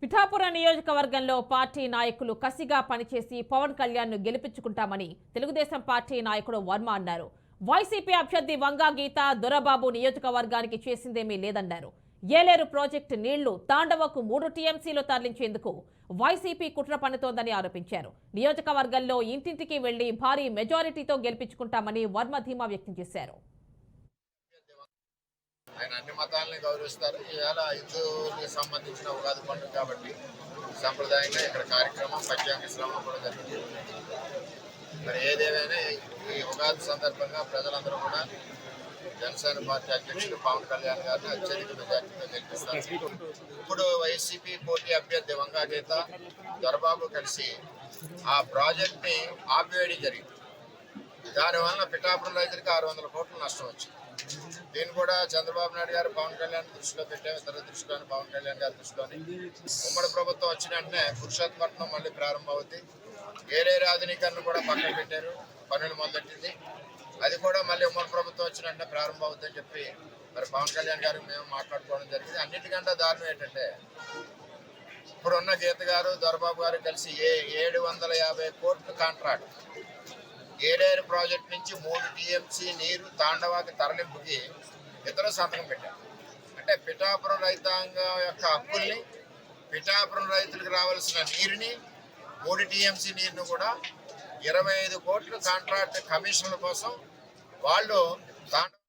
పిఠాపురం నియోజకవర్గంలో పార్టీ నాయకులు కసిగా పనిచేసి పవన్ కళ్యాణ్ ను గెలిపించుకుంటామని తెలుగుదేశం పార్టీ నాయకుడు వర్మ అన్నారు. వైసీపీ అభ్యర్థి వంగా గీత దొరబాబు నియోజకవర్గానికి చేసిందేమీ లేదన్నారు. ఏలేరు ప్రాజెక్టు నీళ్లు తాండవకు 3 టీఎంసీలు తరలించేందుకు వైసీపీ కుట్ర పన్నుతోందని ఆరోపించారు. నియోజకవర్గంలో ఇంటింటికి వెళ్లి భారీ మెజారిటీతో గెలిపించుకుంటామని వర్మ ధీమా వ్యక్తం చేశారు. ఆయన అన్ని మతాలని గౌరవిస్తారు. ఈవేళ హిందువులకు సంబంధించిన ఉగాది పండుగ కాబట్టి సంప్రదాయంగా ఇక్కడ కార్యక్రమం పంచాంగ శ్రవణం కూడా జరిగింది. మరి ఏదేమైనా ఈ ఉగాది సందర్భంగా ప్రజలందరూ కూడా జనసేన పార్టీ అధ్యక్షుడు పవన్ కళ్యాణ్ గారిని అత్యధిక మెజార్టీతో గెలిపిస్తారు. ఇప్పుడు వైసీపీ పోటీ అభ్యర్థి వంగా గీత దొరబాబు కలిసి ఆ ప్రాజెక్ట్ని ఆపివేయడం జరిగింది. దానివల్ల పిఠాపురం రైతులకు 600 కోట్ల నష్టం వచ్చింది. దీన్ని కూడా చంద్రబాబు నాయుడు గారు పవన్ కళ్యాణ్ దృష్టిలో పెట్టాము, ఇతర దృష్టిలోని పవన్ కళ్యాణ్ గారి దృష్టిలోని ఉమ్మడి ప్రభుత్వం వచ్చిన వెంటనే పురుషోత్తపట్నం మళ్ళీ ప్రారంభం అవుతుంది. ఏలేరు ఆధునీకరణ కూడా పక్కన పెట్టారు, పనులు మొదలెట్టింది. అది కూడా మళ్ళీ ఉమ్మడి ప్రభుత్వం వచ్చిన వెంటనే ప్రారంభం అవుతుందని చెప్పి మరి పవన్ కళ్యాణ్ గారు మేము మాట్లాడుకోవడం జరిగింది. అన్నిటికంటే దారుణం ఏంటంటే ఇప్పుడున్న గీత గారు దొరబాబు గారు కలిసి 750 కోట్ల కాంట్రాక్ట్ ఏలేరు ప్రాజెక్ట్ నుంచి 3 టీఎంసీ నీరు తాండవాకి తరలింపుకి ఇతర సంతకం పెట్టారు. అంటే పిఠాపురం రైతాంగం యొక్క హక్కుల్ని, పిఠాపురం రైతులకు రావాల్సిన నీరుని, 3 టీఎంసీ నీరుని కూడా 25 కోట్ల కాంట్రాక్ట్ కమిషన్ల కోసం వాళ్ళు తాండవ